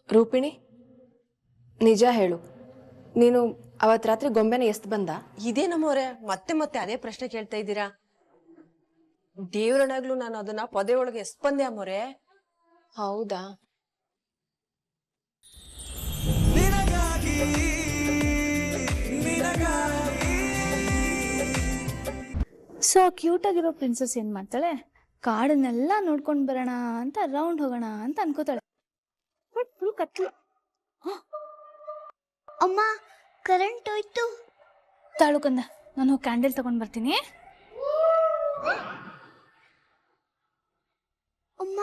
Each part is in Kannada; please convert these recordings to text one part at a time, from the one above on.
ರೂಪಿಣಿ, ನಿಜ ಹೇಳು, ನೀನು ಅವತ್ತು ರಾತ್ರಿ ಗೊಂಬೆನ ಎಸ್ತ್ ಬಂದ? ಇದೇ ನಮ್ಮವ್ರೆ ಮತ್ತೆ ಮತ್ತೆ ಅದೇ ಪ್ರಶ್ನೆ ಕೇಳ್ತಾ ಇದ್ದೀರಾ? ದೇವ್ರನಾಗ್ಲೂ ನಾನು ಅದನ್ನ ಪೊದೆ ಒಳಗೆ ಎಷ್ಟ್ ಬಂದೆ ಅಮ್ಮೋರೆ. ಹೌದಾ? ಸೊ ಕ್ಯೂಟ್ ಆಗಿರೋ ಪ್ರಿನ್ಸಸ್ ಏನ್ ಮಾಡ್ತಾಳೆ, ಕಾಡನ್ನೆಲ್ಲ ನೋಡ್ಕೊಂಡ್ ಬರೋಣ ಅಂತ ರೌಂಡ್ ಹೋಗೋಣ ಅಂತ ಅನ್ಕೋತಾಳೆ. But full ಕತ್ಲು. ಅಮ್ಮ ಕರೆಂಟ್ ಹೋಯ್ತು. ತಾಳು ಕಂದ, ನಾನು ಕ್ಯಾಂಡಲ್ ತಗೊಂಡ್ ಬರ್ತೀನಿ. ಅಮ್ಮ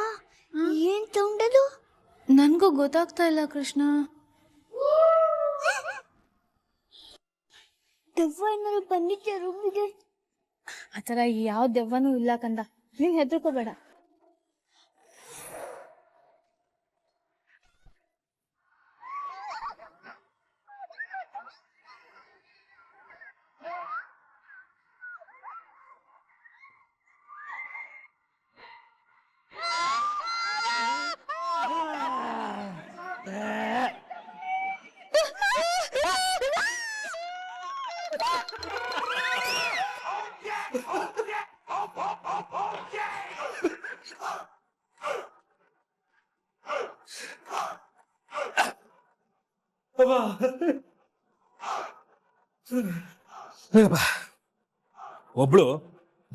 ಏನ್ ಸೌಂಡದು? ನನ್ಗೂ ಗೊತ್ತಾಗ್ತಾ ಇಲ್ಲ ಕೃಷ್ಣ. ದೆವ್ವ ಏನಾದ್ರು ಬಂದಿದ್ದೆ ರೂಮಿಗೆ? ಆತರ ಯಾವ ದೆವ್ವನೂ ಇಲ್ಲ ಕಂದ, ನೀನ್ ಹೆದರ್ಕೋಬೇಡ. ಒಬ್ಳು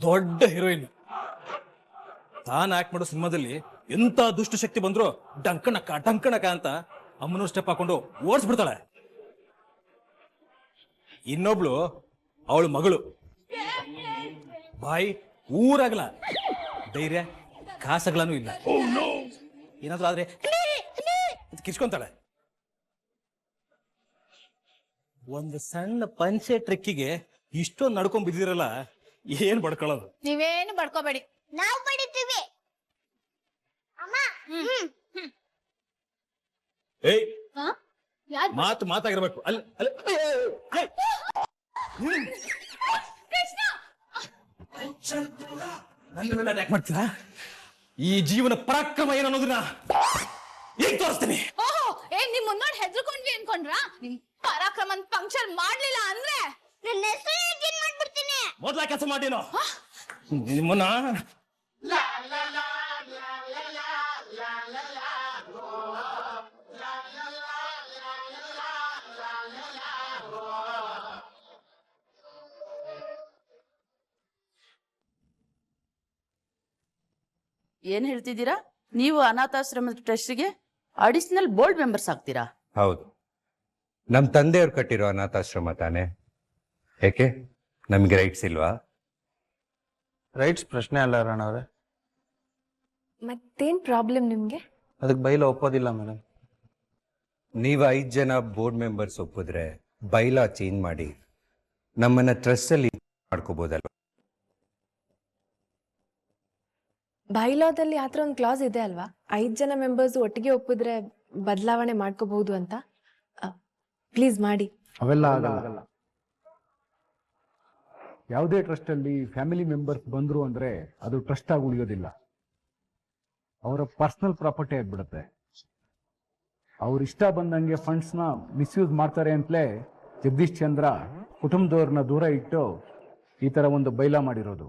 ದೊಡ್ಡ ಹೀರೋಯಿನ್, ತಾನ್ ಆಕ್ಟ್ ಮಾಡೋ ಸಿನಿಮಾದಲ್ಲಿ ಎಂತ ದುಷ್ಟ ಶಕ್ತಿ ಬಂದ್ರು ಡಂಕಣಕ ಅಂತ ಅಮ್ಮನೂರ್ ಸ್ಟೆಪ್ ಹಾಕೊಂಡು ಓಡಿಸ್ಬಿಡ್ತಾಳೆ. ಇನ್ನೊಬ್ಳು ಅವಳು ಮಗಳು, ಬಾಯಿ ಊರಾಗಲ, ಧೈರ್ಯ ಕಾಸಗಳೂ ಇಲ್ಲ, ಏನಾದ್ರೂ ಆದ್ರೆ ಕಿರ್ಚ್ಕೊಂತಾಳೆ. ಒಂದು ಸಣ್ಣ ಪಂಚೆ ಟ್ರೆಕ್ಕಿಗೆ ಇಷ್ಟೊಂದು ನಡ್ಕೊಂಡ್ ಬಿದ್ದಿರಲ್ಲ, ಏನ್ ಬಡ್ಕೊಳ್ಳೋದು? ನೀವೇನು ಬಡ್ಕೋಬೇಡಿ, ನಾವು ಬಡಿತೀವಿ. ಅಮ್ಮ ಏಯ್, ಮಾತಾಗಿರ್ಬೇಕು. ಅಲ್ಲಿ ಅಲ್ಲಿ ಯಾಕೆ ಮಾಡ್ತೀರಾ? ಈ ಜೀವನ ಪರಾಕ್ರಮ ಏನು ಅನ್ನೋದನ್ನ ಈಗ ತೋರಿಸ್ತೀನಿ. ಓಹೋ, ನಿಮ್ ಮುನ್ನೋಡ್ ಹೆದರ್ಕೊಂಡ್ವಿ ಅನ್ಕೊಂಡ್ರಾ? ನಿಮ್ ಪರಾಕ್ರಮನ್ ಫಂಕ್ಷನ್ ಮಾಡ್ಲಿಲ್ಲ ಅಂದ್ರೆ ನನ್ನ ಹೆಸರು ಚೇಂಜ್ ಮಾಡ್ಬಿಡ್ತೀನಿ. ಮೊದ್ಲ ಕೆಲಸ ಮಾಡಿನೋ ನಿಮ್ಮನ್ನ. ಏನ್ ಹೇಳ್ತಿದ್ದೀರಾ? ನೀವು ಅನಾಥಾಶ್ರಮದ ಟ್ರಸ್ಟ್ಗೆ ಅಡಿಷನಲ್ ಬೋರ್ಡ್ ಮೆಂಬರ್ಸ್ ಆಗ್ತೀರಾ? ಹೌದು, ನಮ್ ತಂದೆಯವ್ರು ಕಟ್ಟಿರೋ ಅನಾಥಾಶ್ರಮ ತಾನೆ, ಯಾಕೆ ನಮ್ಗೆ ರೈಟ್ಸ್ ಇಲ್ವಾ? ರೈಟ್ಸ್ ಪ್ರಶ್ನೆ ಅಲ್ಲ ರಾಣವ್ರೆ. ಮತ್ತೇನ್ ಪ್ರಾಬ್ಲಮ್ ನಿಮ್ಗೆ? ಅದಕ್ಕೆ ಬೈಲ ಒಪ್ಪೋದಿಲ್ಲ ಮೇಡಮ್. ನೀವು 5 ಜನ ಬೋರ್ಡ್ ಮೆಂಬರ್ಸ್ ಒಪ್ಪಿದ್ರೆ ಬೈಲಾ ಚೇಂಜ್ ಮಾಡಿ ನಮ್ಮನ್ನ ಟ್ರಸ್ಟ್ ಅಲ್ಲಿ ಮಾಡ್ಕೋಬಹುದಲ್ವ? ಬೈಲಾದಲ್ಲಿ ಆತರ ಒಂದು ಕ್ಲಾಸ್ ಇದೆ ಅಲ್ವಾ, 5 ಜನ ಮೆಂಬರ್ಸ್ ಒಟ್ಟಿಗೆ ಒಪ್ಪಿದ್ರೆ ಬದಲಾವಣೆ ಮಾಡ್ಕೋಬಹುದು ಅಂತ. ಪ್ಲೀಸ್ ಮಾಡಿ. ಅವೆಲ್ಲ ಆಗಲ್ಲ. ಯಾವುದೇ ಟ್ರಸ್ಟ್ ಅಲ್ಲಿ ಫ್ಯಾಮಿಲಿ ಮೆಂಬರ್ಸ್ ಬಂದ್ರು ಅಂದ್ರೆ ಅದು ಟ್ರಸ್ಟ್ ಆಗಿ ಉಳಿಯೋದಿಲ್ಲ, ಅವರ ಪರ್ಸನಲ್ ಪ್ರಾಪರ್ಟಿ ಆಗ್ಬಿಡುತ್ತೆ. ಅವ್ರ ಇಷ್ಟ ಬಂದಂಗೆ ಫಂಡ್ಸ್ ನ ಮಿಸ್ಯೂಸ್ ಮಾಡ್ತಾರೆ ಅಂತಲೇ ಜಗದೀಶ್ ಚಂದ್ರ ಕುಟುಂಬದವ್ರನ್ನ ದೂರ ಇಟ್ಟು ಈ ತರ ಒಂದು ಬೈಲಾ ಮಾಡಿರೋದು.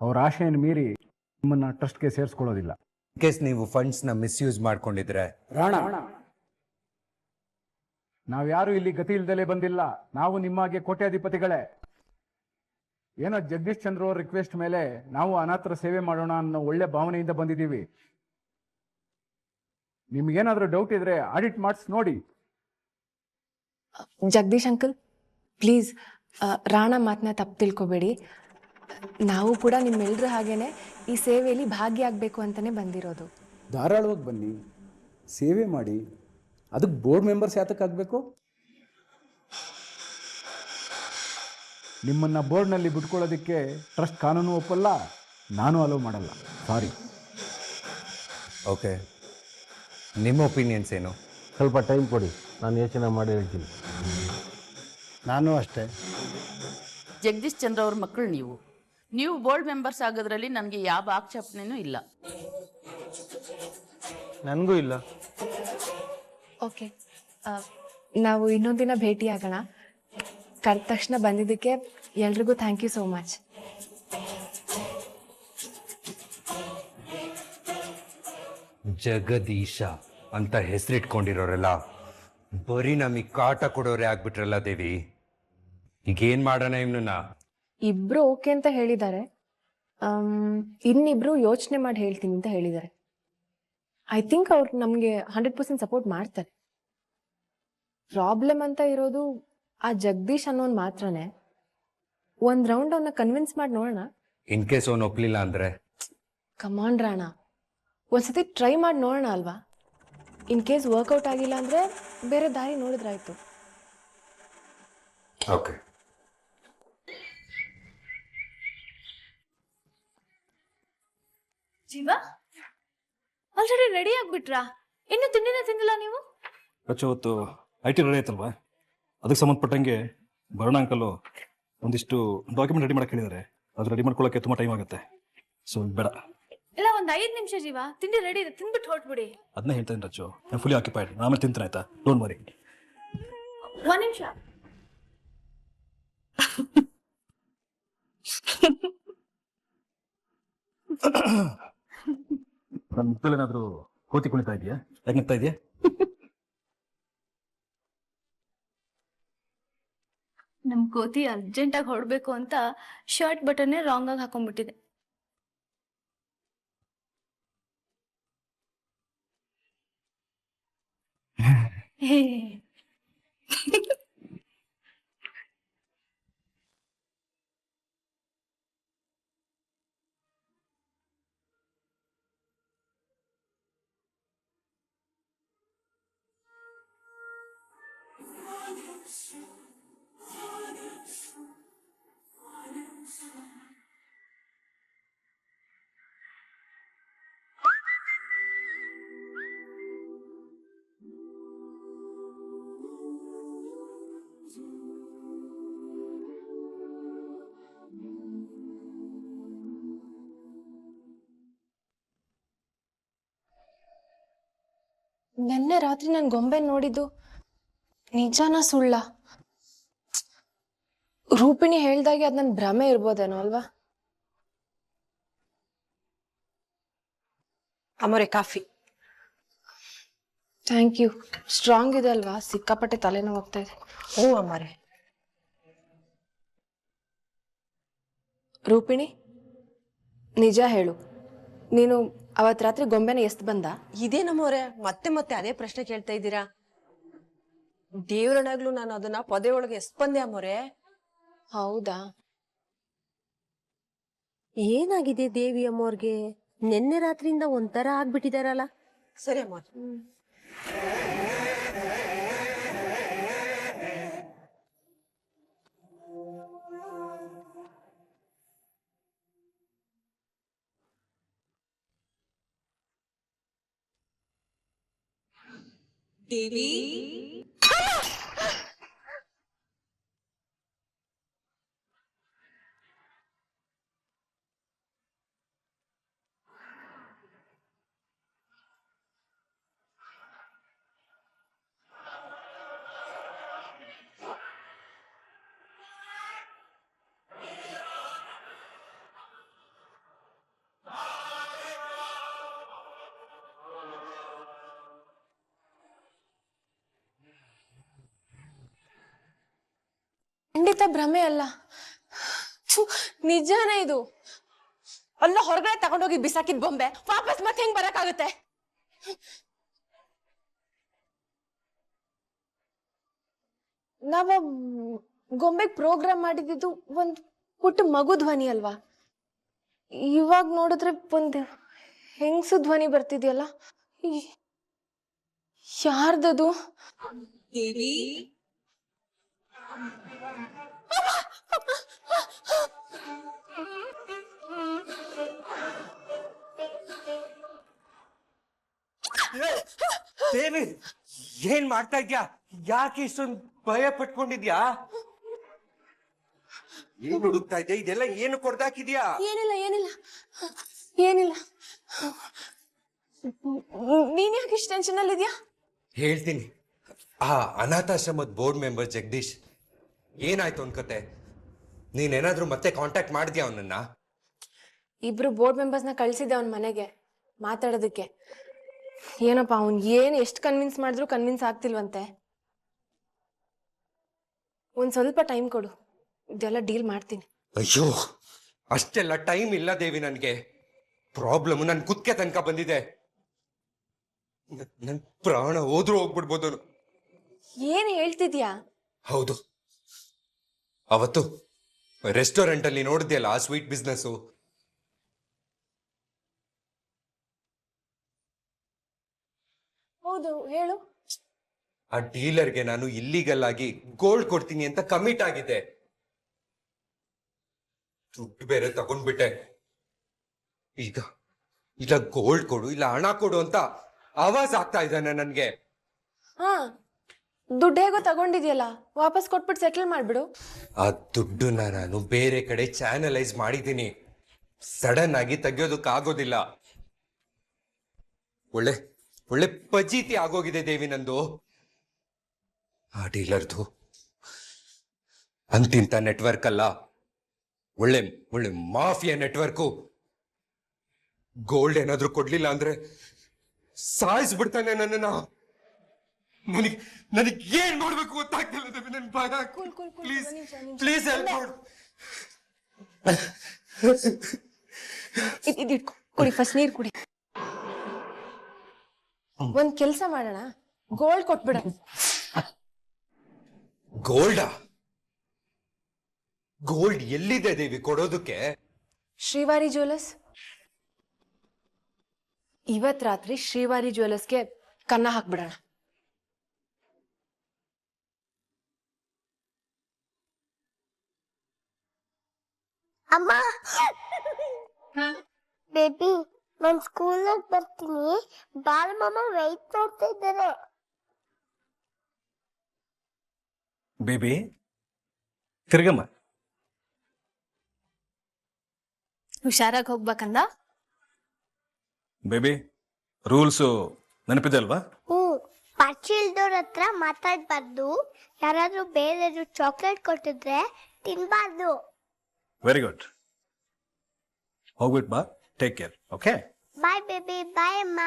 ಅವ್ರ ಆಶೆಯನ್ನು ಮೀರಿ ನಿಮ್ಮನ್ನ ಟ್ರಸ್ಟ್ಗೆ ಸೇರಿಸ್ಕೊಳ್ಳೋದಿಲ್ಲ. ಕೇಸ್ ನೀವು ಫಂಡ್ಸ್ ನ ಮಿಸ್ಯೂಸ್ ಮಾಡ್ಕೊಂಡಿದ್ರೆ ರಾಣ, ನಾವ್ಯಾರು ಇಲ್ಲಿ ಗತಿ ಇಲ್ದಲೇ ಬಂದಿಲ್ಲ, ನಾವು ನಿಮ್ಮಾಗೆ ಕೋಟ್ಯಾಧಿಪತಿಗಳೇ. ಏನೋ ಜಗದೀಶ್ ಚಂದ್ರ ಅವ್ರ ರಿಕ್ವೆಸ್ಟ್ ಮೇಲೆ ನಾವು ಅನಾಥರ ಸೇವೆ ಮಾಡೋಣ ಅನ್ನೋ ಒಳ್ಳೆ ಭಾವನೆಯಿಂದ ಬಂದಿದ್ದೀವಿ. ನಿಮ್ಗೇನಾದ್ರೂ ಡೌಟ್ ಇದ್ರೆ ಆಡಿಟ್ ಮಾಡಿಸಿ ನೋಡಿ. ಜಗದೀಶ್ ಅಂಕಲ್, ಪ್ಲೀಸ್ ರಾಣಾ ಮಾತನ್ನ ತಪ್ಪು ತಿಳ್ಕೊಬೇಡಿ. ನಾವು ಕೂಡ ನಿಮ್ಮೆಲ್ಲರ ಹಾಗೇನೆ ಈ ಸೇವೆಯಲ್ಲಿ ಭಾಗಿಯಾಗಬೇಕು ಅಂತಾನೆ ಬಂದಿರೋದು. ಧಾರಾಳವಾಗಿ ಬನ್ನಿ, ಸೇವೆ ಮಾಡಿ. ಅದಕ್ಕೆ ಬೋರ್ಡ್ ಮೆಂಬರ್ಸ್ ಯಾತಕ್ಕಾಗಬೇಕು? ನಿಮ್ಮನ್ನ ಬೋರ್ಡ್ನಲ್ಲಿ ಬಿಟ್ಕೊಳ್ಳೋದಕ್ಕೆ ಟ್ರಸ್ಟ್ ಕಾನೂನು ಒಪ್ಪಲ್ಲ, ನಾನು ಅಲೋ ಮಾಡಲ್ಲ. ಸಾರಿ. ಓಕೆ, ನಿಮ್ಮ ಒಪಿನಿಯನ್ಸ್ ಏನು? ಸ್ವಲ್ಪ ಟೈಮ್ ಕೊಡಿ, ನಾನು ಯೋಚನೆ ಮಾಡಿ ಹೇಳ್ತೀನಿ. ನಾನು ಅಷ್ಟೇ. ಜಗದೀಶ್ ಚಂದ್ರ ಅವ್ರ ಮಕ್ಕಳು ನೀವು ಬೋರ್ಡ್ ಮೆಂಬರ್ಸ್ ಆಗೋದ್ರಲ್ಲಿ ನನಗೆ ಯಾವ ಆಕ್ಷೇಪಣೆನೂ ಇಲ್ಲ. ನನಗೂ ಇಲ್ಲ. ಓಕೆ, ನಾವು ಇನ್ನೊಂದಿನ ಭೇಟಿ ಆಗೋಣ. ಕರೆದ ತಕ್ಷಣ ಬಂದಿದ್ದಕ್ಕೆ ಎಲ್ರಿಗೂ thank you so much. Jagadisha ಅಂತ ಹೆಸರಿಟ್ಕೊಂಡಿರೋರೆಲ್ಲ ಬರೀ ನಮಗೆ ಕಾಟ ಕೊಡೋರೆ ಆಗ್ಬಿಟ್ರಲ್ಲ ದೇವಿ. ಈಗೇನ್ ಮಾಡೋಣ ಇವನನ್ನ? ಇಬ್ರು ಓಕೆ ಅಂತ ಹೇಳಿದ್ದಾರೆ. ಇನ್ನಿಬ್ರು ಯೋಚನೆ ಮಾಡಿ ಹೇಳ್ತೀನಿ ಅಂತ ಹೇಳಿದ್ದಾರೆ. ಐ ಥಿಂಕ್ ಅವ್ರು ನಮಗೆ 100% ಸಪೋರ್ಟ್ ಮಾಡ್ತಾರೆ. ಪ್ರಾಬ್ಲಮ್ ಅಂತ ಇರೋದು ಆ ಜಗದೀಶ್ ಅನ್ನೋನ್ ಮಾತ್ರನೇ. ಒಂದ್ ರೌಂಡ್ ಅವನ್ನ ಕನ್ವಿನ್ಸ್ ಮಾಡಿ ನೋಡೋಣ. ಇನ್ ಕೇಸ್ ಅವನು ಒಪ್ಲಿಲ್ಲ ಅಂದ್ರೆ? ಕಮಾನ್ ರಾಣ, ಒಂದ್ಸತಿ ಟ್ರೈ ಮಾಡಿ ನೋಡೋಣ ಅಲ್ವಾ? ಇನ್ ಕೇಸ್ ವರ್ಕೌಟ್ ಆಗಿಲ್ಲ ಅಂದ್ರೆ ಬೇರೆ ದಾರಿ ನೋಡಿದ್ರಾಯ್ತು. ಓಕೆ. ಜೀವ ಆಲ್ರೆಡಿ ರೆಡಿ ಆಗ್ಬಿಟ್ರಾ? ಇನ್ನು ತಿಂಡಿನೇ ತಿಂದಿಲ್ಲ ನೀವು? ಅವತ್ತು IT ರೆಡಿ ಆಯ್ತಲ್ವಾ, ಅದಕ್ಕೆ ಸಂಬಂಧಪಟ್ಟಂಗೆ ಭರಣ ಅಂಕಲು ಒಂದಿಷ್ಟು ಡಾಕ್ಯುಮೆಂಟ್ ರೆಡಿ ಮಾಡಕ್ಕೆ ಹೇಳಿದ್ದಾರೆ. ಅದು ರೆಡಿ ಮಾಡ್ಕೊಳ್ಳೋಕೆ ತುಂಬ ಟೈಮ್ ಆಗುತ್ತೆ. ಸೊ ಬೇಡ, ಇಲ್ಲ, ಒಂದ್ 5 ನಿಮಿಷ ಜೀವ, ತಿಂಡಿ ರೆಡಿ ಇದೆ, ತಿಂದ್ಬಿಟ್ಟು ಹೊರಟ್ಬಿಡಿ. ಅದನ್ನೇ ಹೇಳ್ತೇನೆ ರಚ್ಚು. ನಾನು ಫುಲಿ ಆಕ್ಯುಪೈಡ್, ಆಮೇಲೆ ತಿಂತೀನಿ ಆಯ್ತಾ? Don't worry. 1 ನಿಮಿಷ. ನನ್ನ ಮುಖದಲ್ಲಿ ಏನಾದರೂ ಕೋತಿ ಕುಣಿತಾ ಇದೆಯಾ? ಯಾಕೆ ನಿಂತಾ ಇದೆಯಾ? ನಮ್ ಕೋತಿ ಅರ್ಜೆಂಟ್ ಆಗಿ ಹೊರಡ್ಬೇಕು ಅಂತ ಶರ್ಟ್ ಬಟನ್ನೇ ರಾಂಗ್ ಆಗಿ ಹಾಕೊಂಡ್ಬಿಟ್ಟಿದೆ. ನಿನ್ನೆ ರಾತ್ರಿ ನಾನು ಗೊಂಬೆ ನೋಡಿದ್ದು ನಿಜಾನ ಸುಳ್ಳ? ರೂಪಿಣಿ ಹೇಳ್ದಾಗೆ ಅದ್ ನನ್ ಭ್ರಮೆ ಇರ್ಬೋದೇನೋ ಅಲ್ವಾ? Amore coffee. Thank you. Strong ಇದೆ ಅಲ್ವಾ? ಸಿಕ್ಕಾಪಟ್ಟೆ ತಲೆನೋವು ಹೋಗ್ತಾ ಇದೆ. ಹ್ಞೂ ಅಮ್ಮರೆ. ರೂಪಿಣಿ, ನಿಜ ಹೇಳು, ನೀನು ಅವತ್ ರಾತ್ರಿ ಗೊಂಬೆನ ಎಷ್ಟ್ ಬಂದ? ಇದೇನಮ್ಮೋರೆ ಮತ್ತೆ ಮತ್ತೆ ಅದೇ ಪ್ರಶ್ನೆ ಕೇಳ್ತಾ ಇದ್ದೀರಾ? ದೇವ್ರನಾಗ್ಲೂ ನಾನು ಅದನ್ನ ಪೊದೆ ಒಳಗೆ ಎಷ್ಟ್ ಬಂದೆ ಅಮ್ಮೋರೆ. ಹೌದಾ? ಏನಾಗಿದೆ ದೇವಿ ಅಮ್ಮೋರ್ಗೆ? ನಿನ್ನೆ ರಾತ್ರಿಯಿಂದ ಒಂಥರ ಆಗ್ಬಿಟ್ಟಿದಾರಲ್ಲ. ಸರಿ ಅಮ್ಮ. ದೇವಿ, ಖಂಡಿತ ಭ್ರಮೆ ಅಲ್ಲ, ನಿಜಾನೇ ಇದು. ಅಲ್ಲ, ಹೊರಗಡೆ ತಗೊಂಡೋಗಿ ಬಿಸಾಕಿದ್ ಬೊಂಬೆ ವಾಪಸ್ ಮತ್ತೆ ಹೆಂಗ್ ಬರಕ್ಕಾಗತ್ತೆ? ನಾವ ಗೊಂಬೆಗ್ ಪ್ರೋಗ್ರಾಮ್ ಮಾಡಿದ್ದು ಒಂದ್ ಪುಟ್ಟ ಮಗು ಧ್ವನಿ ಅಲ್ವಾ? ಇವಾಗ ನೋಡಿದ್ರೆ ಒಂದ್ ಹೆಂಗ್ಸು ಧ್ವನಿ ಬರ್ತಿದ್ಯಲ್ಲ. ಯಾರ್ದದು? ದೇವಿ, ದೇವಿ, ಏನ್ ಮಾಡ್ತಾ ಇದ್ಯಾ? ಯಾಕೆ ಇಷ್ಟೊಂದು ಭಯ ಪಟ್ಕೊಂಡಿದ್ಯಾ? ಏನ್ ಹುಡುಕ್ತಾ ಇದ್ಯಾ? ಇದೆಲ್ಲ ಏನು ಕೊಡ್ದಾಕಿದ್ಯಾ? ಏನಿಲ್ಲ ಏನಿಲ್ಲ ಏನಿಲ್ಲ. ನೀನ್ ಯಾಕೆ ಇಷ್ಟು ಟೆನ್ಷನ್ ಅಲ್ಲಿ ಇದೆಯಾ? ಹೇಳ್ತೀನಿ. ಆ ಅನಾಥಾಶ್ರಮದ ಬೋರ್ಡ್ ಮೆಂಬರ್ ಜಗದೀಶ್ ಏನಾಯ್ತು ಅನ್ಕತೆ? ನೀನೇನಾದ್ರೂ ಮತ್ತೆ ಕಾಂಟ್ಯಾಕ್ಟ್ ಮಾಡಿದ್ಯಾ ಅವನನ್ನ? ಇಬ್ರು ಬೋರ್ಡ್ ಮೆಂಬರ್ಸ್ನ ಕಳ್ಸಿದ್ದೆ ಅವನ ಮನೆಗೆ ಮಾತಾಡೋದಕ್ಕೆ. ಏನಪ್ಪ ಅವ್ನ್ ಏನ್ ಎಷ್ಟು ಕನ್ವಿನ್ಸ್ ಮಾಡಿದ್ರು ಕನ್ವಿನ್ಸ್ ಆಗ್ತಿಲ್ವಂತೆ. ಒಂದ್ ಸ್ವಲ್ಪ ಟೈಮ್ ಕೊಡು, ಇದೆಲ್ಲ ಡೀಲ್ ಮಾಡ್ತೀನಿ. ಅಯ್ಯೋ, ಅಷ್ಟೆಲ್ಲ ಟೈಮ್ ಇಲ್ಲ ದೇವಿ ನನ್ಗೆ. ಪ್ರಾಬ್ಲಮ್ ನನ್ ಕುತ್ಕೆ ತನಕ ಬಂದಿದೆ. ನನ್ ಪ್ರಾಣ ಹೋದ್ರೂ ಹೋಗ್ಬಿಡ್ಬೋದು. ಏನ್ ಹೇಳ್ತಿದ್ಯಾ? ಹೌದು, ಅವತ್ತು ರೆಸ್ಟೋರೆಂಟ್ ಅಲ್ಲಿ ನೋಡಿದ್ಯಲ್ಲ ಆ ಸ್ವೀಟ್ ಬಿಸ್ನೆಸ್, ಹೌದು, ಹೇಳು. ಆ ಡೀಲರ್ಗೆ ನಾನು ಇಲ್ಲಿಗಲ್ ಆಗಿ ಗೋಲ್ಡ್ ಕೊಡ್ತೀನಿ ಅಂತ ಕಮಿಟ್ ಆಗಿದ್ದೆ. ದುಡ್ಡು ಬೇರೆ ತಗೊಂಡ್ಬಿಟ್ಟೆ. ಈಗ ಇಲ್ಲ ಗೋಲ್ಡ್ ಕೊಡು, ಇಲ್ಲ ಹಣ ಕೊಡು ಅಂತ ಆವಾಜ್ ಆಗ್ತಾ ಇದ್ದಾನೆ ನನ್ಗೆ. ಹಾ, ದುಡ್ಡು ಹೇಗೋ ತಗೊಂಡಿದ್ಯಲ್ಲ, ವಾಪಸ್ ಕೊಟ್ಬಿಟ್ಟು ಸೆಟಲ್ ಮಾಡ್ಬಿಡು. ಆ ದುಡ್ಡನ್ನ ನಾನು ಬೇರೆ ಕಡೆ ಚಾನಲೈಸ್ ಮಾಡಿದ್ದೀನಿ. ಸಡನ್ ಆಗಿ ತೆಗಿಯೋದಕ್ಕಾಗೋದಿಲ್ಲ. ಒಳ್ಳೆ ಒಳ್ಳೆ ಪಜೀತಿ ಆಗೋಗಿದೆ ದೇವಿ ನಂದು. ಆ ಡೀಲರ್ದು ಅಂತಿಂತ ನೆಟ್ವರ್ಕ್ ಅಲ್ಲ, ಒಳ್ಳೆ ಒಳ್ಳೆ ಮಾಫಿಯಾ ನೆಟ್ವರ್ಕು. ಗೋಲ್ಡ್ ಏನಾದ್ರೂ ಕೊಡ್ಲಿಲ್ಲ ಅಂದ್ರೆ ಸಾಯಿಸ್ಬಿಡ್ತಾನೆ ನನ್ನನ್ನ. ನನಗೆ ನನಗೆ ಏನ್ ಮಾಡ್ಬೇಕು ಗೊತ್ತಾಗ್ತಿಲ್ಲ ದೇವಿ. ನನ್ ಭಯ. ಪ್ಲೀಸ್ ಪ್ಲೀಸ್ ಹೆಲ್ಪ್ ಮಾಡು. ಇಟ್ಕೊ, ಕುಡಿ, ಫಸ್ಟ್ ನೀರ್ ಕುಡಿ. ಒಂದ್ ಕೆಲ್ಸ ಮಾಡೋಣ, ಗೋಲ್ಡ್ ಕೊಟ್ಬಿಡ. ಗೋಲ್ಡಾ? ಗೋಲ್ಡ್ ಎಲ್ಲಿದೆ ದೇವಿ ಕೊಡೋದಕ್ಕೆ? ಶ್ರೀವಾರಿ ಜ್ಯುವೆಲರ್ಸ್. ಇವತ್ ರಾತ್ರಿ ಶ್ರೀವಾರಿ ಜ್ಯುವೆಲರ್ಸ್ಗೆ ಕನ್ನ ಹಾಕ್ಬಿಡೋಣ. ಅಮ್ಮ, ಬೇಬಿ ನಾನ್ ಸ್ಕೂಲ್ ಬರ್ತೀನಿ. ಬಾಲಮ್ಮ ವೆಯ್ಟ್ ಮಾಡ್ತಾ ಇದ್ದಾರೆ. ಬೇಬಿ ತಿರ್ಗಮ್ಮ. ಹುಷಾರಾಗಿ ಹೋಗ್ಬೇಕಂದ. ಬೇಬಿ ರೂಲ್ಸು ನೆನಪಿದೆ ಅಲ್ವಾ? ಪರಿಚಯ ಇಲ್ದವ್ರ ಹತ್ರ ಮಾತಾಡ್ಬಾರ್ದು. ಯಾರಾದ್ರೂ ಬೇರೆ ಚಾಕ್ಲೇಟ್ ಕೊಟ್ಟಿದ್ರೆ ತಿನ್ಬಾರ್ದು. Very good. ಹೋಗ್ಬಿಟ್ ಬಾ, take care. Okay, bye baby, bye ಅಮ್ಮ.